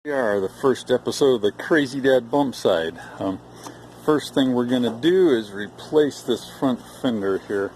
We are the first episode of the Crazy Dad Bumpside. First thing we're going to do is replace this front fender here,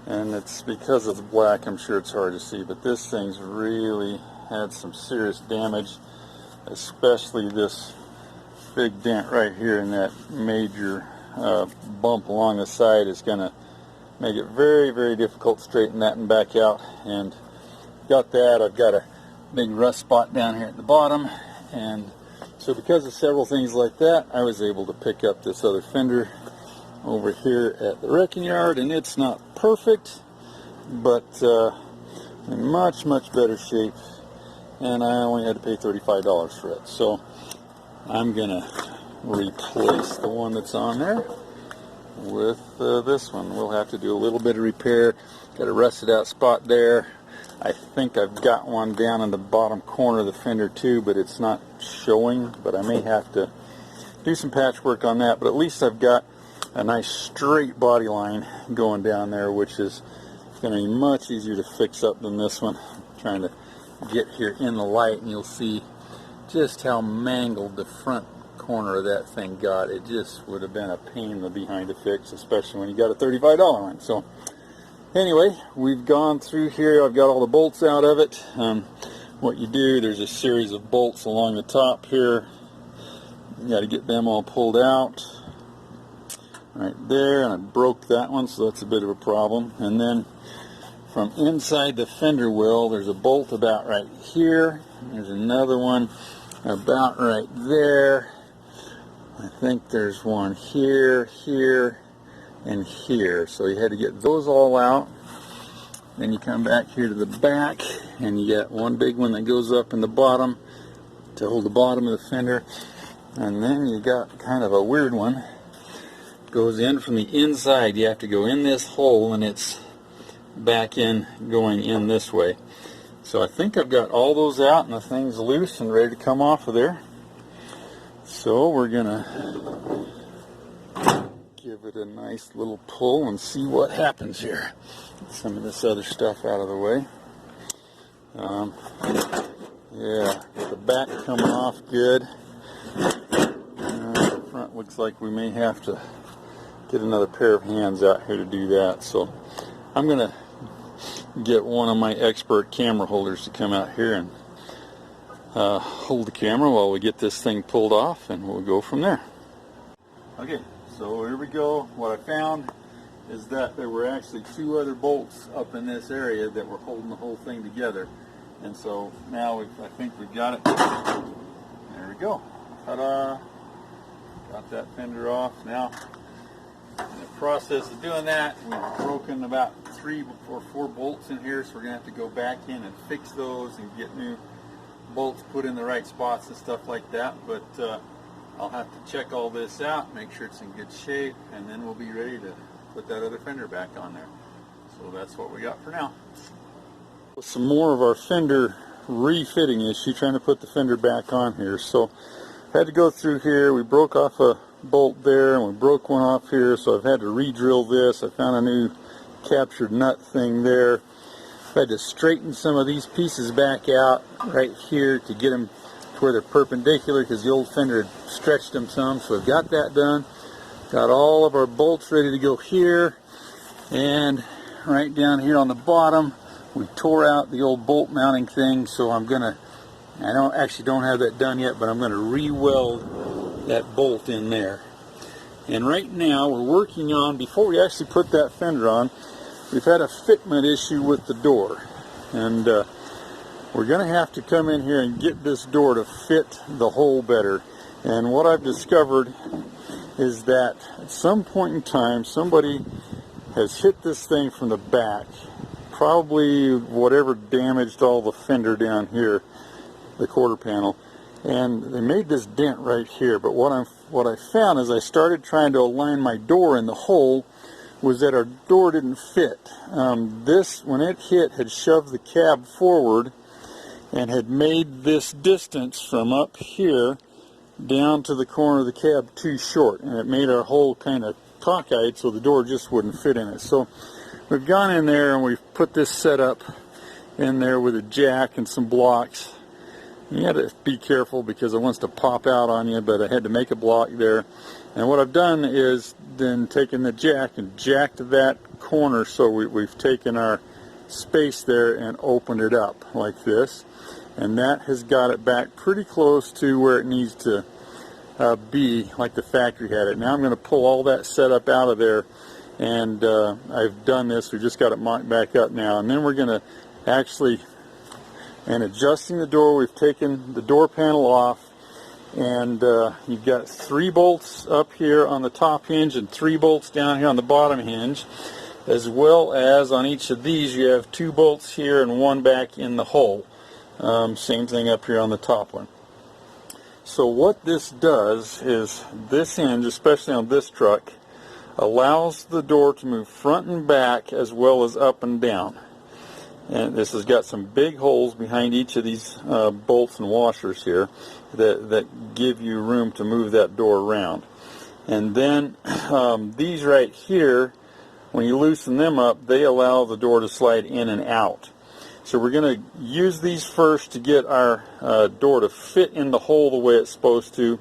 and it's because of the black. I'm sure it's hard to see, but this thing's really had some serious damage, especially this big dent right here, and that major bump along the side is going to make it very, very difficult to straighten that and back out. And got that. I've got a big rust spot down here at the bottom. And so because of several things like that, I was able to pick up this other fender over here at the wrecking yard, and it's not perfect, but in much, much better shape, and I only had to pay $35 for it. So I'm going to replace the one that's on there with this one. We'll have to do a little bit of repair. Got a rusted out spot there. I think I've got one down in the bottom corner of the fender too, but it's not showing, but I may have to do some patchwork on that. But at least I've got a nice straight body line going down there, which is going to be much easier to fix up than this one. I'm trying to get here in the light, and you'll see just how mangled the front corner of that thing got. It just would have been a pain in the behind to fix, especially when you got a $35 one. So anyway, we've gone through here. I've got all the bolts out of it. What you do, there's a series of bolts along the top here. You got to get them all pulled out right there, and I broke that one, so that's a bit of a problem. And then from inside the fender well, there's a bolt about right here. There's another one about right there. I think there's one here, here, and here. So you had to get those all out. Then you come back here to the back, and you got one big one that goes up in the bottom to hold the bottom of the fender. And then you got kind of a weird one. Goes in from the inside. You have to go in this hole, and it's back in going in this way. So I think I've got all those out, and the thing's loose and ready to come off of there. So we're gonna give it a nice little pull and see what happens here. Get some of this other stuff out of the way. Yeah, the back coming off good. The front looks like we may have to get another pair of hands out here to do that. So I'm gonna get one of my expert camera holders to come out here and hold the camera while we get this thing pulled off, and we'll go from there. Okay, so here we go. What I found is that there were actually two other bolts up in this area that were holding the whole thing together. And so now I think we've got it. There we go. Ta-da! Got that fender off. Now, in the process of doing that, we've broken about 3 or 4 bolts in here, so we're going to have to go back in and fix those and get new bolts put in the right spots and stuff like that. But I'll have to check all this out, make sure it's in good shape, and then we'll be ready to put that other fender back on there. So that's what we got for now. Some more of our fender refitting issue, trying to put the fender back on here. So I had to go through here. We broke off a bolt there, and we broke one off here, so I've had to re-drill this. I found a new captured nut thing there. I had to straighten some of these pieces back out right here to get them to where they're perpendicular, because the old fender had stretched them some. So I've got that done. Got all of our bolts ready to go here, and right down here on the bottom we tore out the old bolt mounting thing. So I don't have that done yet, but I'm going to re-weld that bolt in there. And right now we're working on, before we actually put that fender on, we've had a fitment issue with the door, and we're going to have to come in here and get this door to fit the hole better. And what I've discovered is that at some point in time somebody has hit this thing from the back, probably whatever damaged all the fender down here, the quarter panel, and they made this dent right here. But what I found as I started trying to align my door in the hole was that our door didn't fit. This, when it hit, had shoved the cab forward and had made this distance from up here down to the corner of the cab too short, and it made our hole kind of cockeyed, so the door just wouldn't fit in it. So we've gone in there and we've put this setup in there with a jack and some blocks, You got to be careful because it wants to pop out on you, but I had to make a block there. And what I've done is then taken the jack and jacked that corner, so we've taken our space there and opened it up like this. And that has got it back pretty close to where it needs to be, like the factory had it. Now I'm going to pull all that setup out of there, and I've done this. We just got it mocked back up now. And then we're going to actually, and adjusting the door, we've taken the door panel off, and you've got 3 bolts up here on the top hinge and 3 bolts down here on the bottom hinge, as well as on each of these you have 2 bolts here and 1 back in the hole. Same thing up here on the top one. So what this does is this hinge, especially on this truck, allows the door to move front and back as well as up and down. And this has got some big holes behind each of these bolts and washers here that give you room to move that door around. And then these right here, when you loosen them up, they allow the door to slide in and out. So we're going to use these first to get our door to fit in the hole the way it's supposed to,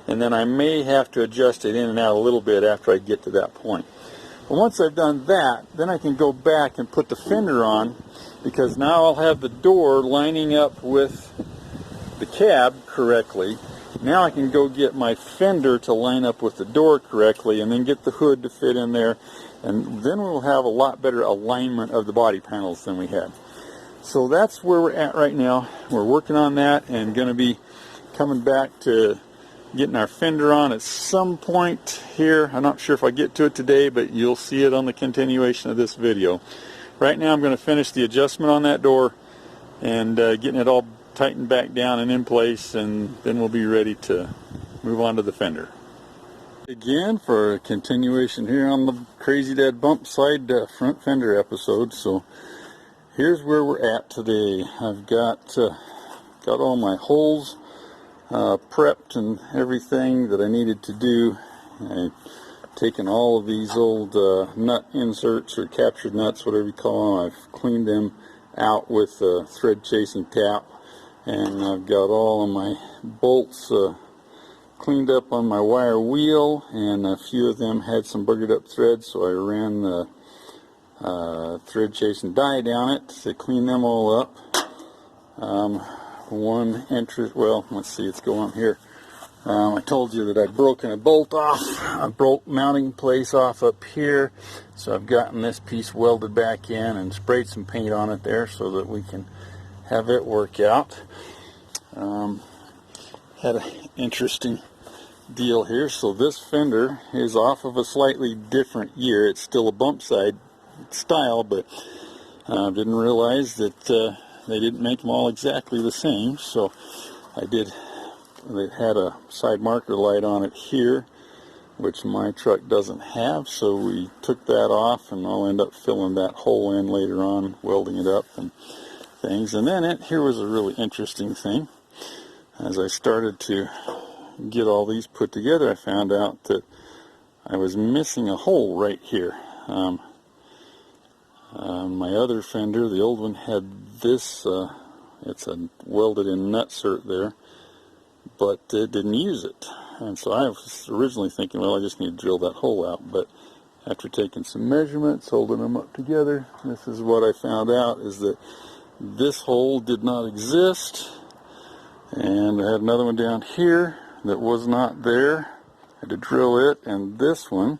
and then I may have to adjust it in and out a little bit after I get to that point. But once I've done that, then I can go back and put the fender on, because now I'll have the door lining up with the cab correctly. Now I can go get my fender to line up with the door correctly, and then get the hood to fit in there, and then we'll have a lot better alignment of the body panels than we had. So that's where we're at right now. We're working on that and going to be coming back to getting our fender on at some point here. I'm not sure if I get to it today, but you'll see it on the continuation of this video. Right now I'm going to finish the adjustment on that door and getting it all tightened back down and in place, and then we'll be ready to move on to the fender. Again for a continuation here on the Crazy Dad Bumpside front fender episode. So here's where we're at today. I've got all my holes prepped and everything that I needed to do. I've taken all of these old nut inserts or captured nuts, whatever you call them. I've cleaned them out with thread chasing tap, and I've got all of my bolts cleaned up on my wire wheel, and a few of them had some boogered up threads, so I ran the thread chasing dye down it to clean them all up. One entrance, well, let's see, it's going here. I told you that I'd broken a bolt off, a bolt mounting place off up here, so I've gotten this piece welded back in and sprayed some paint on it there so that we can have it work out. Had an interesting deal here. So this fender is off of a slightly different year. It's still a Bumpside style, but didn't realize that they didn't make them all exactly the same. So it had a side marker light on it here, which my truck doesn't have, so we took that off, and I'll end up filling that hole in later on, welding it up and things. And then here was a really interesting thing. As I started to get all these put together, I found out that I was missing a hole right here. My other fender, the old one, had this, it's a welded in nutsert there, but it didn't use it. And so I was originally thinking, well, I just need to drill that hole out. But after taking some measurements, holding them up together, this is what I found out, is that this hole did not exist. And I had another one down here that was not there. I had to drill it, and this one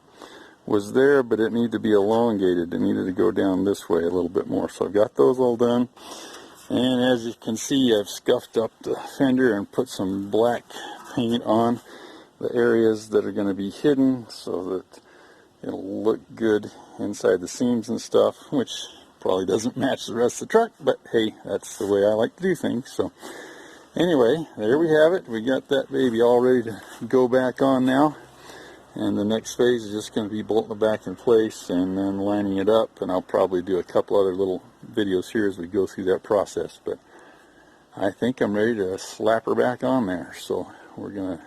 was there, but it needed to be elongated. It needed to go down this way a little bit more. So I've got those all done. And as you can see, I've scuffed up the fender and put some black paint on the areas that are going to be hidden so that it'll look good inside the seams and stuff, which probably doesn't match the rest of the truck, but hey, that's the way I like to do things. So anyway, there we have it. We got that baby all ready to go back on now. And the next phase is just going to be bolting it back in place and then lining it up, and I'll probably do a couple other little videos here as we go through that process. But I think I'm ready to slap her back on there. So we're going to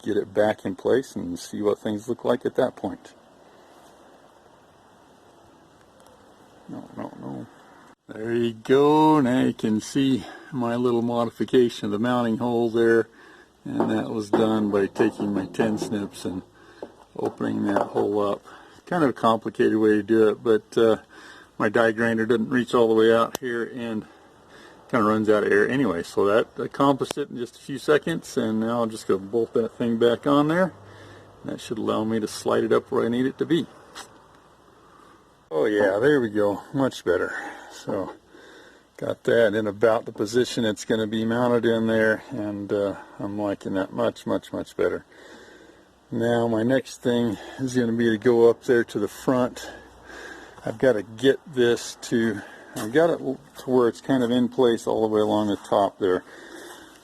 get it back in place and see what things look like at that point. No. There you go. Now you can see my little modification of the mounting hole there, and that was done by taking my 10 snips and opening that hole up. Kind of a complicated way to do it, but my die grinder didn't reach all the way out here and kind of runs out of air anyway, so that accomplished it in just a few seconds. And now I'm just going to bolt that thing back on there. That should allow me to slide it up where I need it to be. Oh yeah, there we go, much better. So got that in about the position it's going to be mounted in there, and I'm liking that much better. Now my next thing is going to be to go up there to the front. I've got to get this to, I've got it to where it's kind of in place all the way along the top there,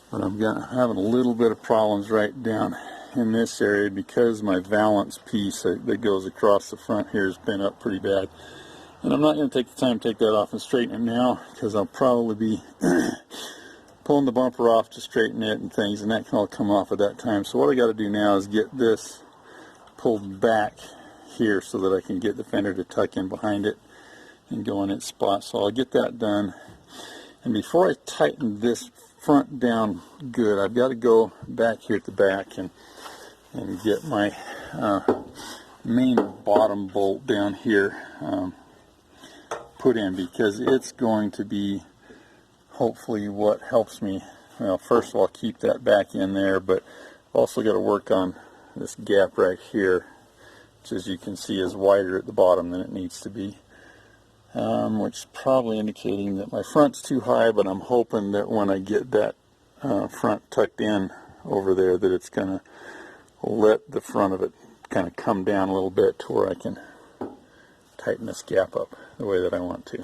but I'm having a little bit of problems right down in this area because my valance piece that goes across the front here has been up pretty bad. And I'm not going to take the time to take that off and straighten it now, because I'll probably be pulling the bumper off to straighten it and things, and that can all come off at that time. So what I got to do now is get this pulled back here so that I can get the fender to tuck in behind it and go in its spot. So I'll get that done. And before I tighten this front down good, I've got to go back here at the back and get my main bottom bolt down here put in, because it's going to be hopefully what helps me. Well, first of all, keep that back in there, but I've also got to work on this gap right here, which, as you can see, is wider at the bottom than it needs to be, which is probably indicating that my front's too high, but I'm hoping that when I get that front tucked in over there, that it's going to let the front of it kind of come down a little bit to where I can tighten this gap up the way that I want to.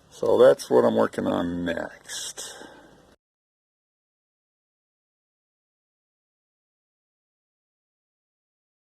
So that's what I'm working on next.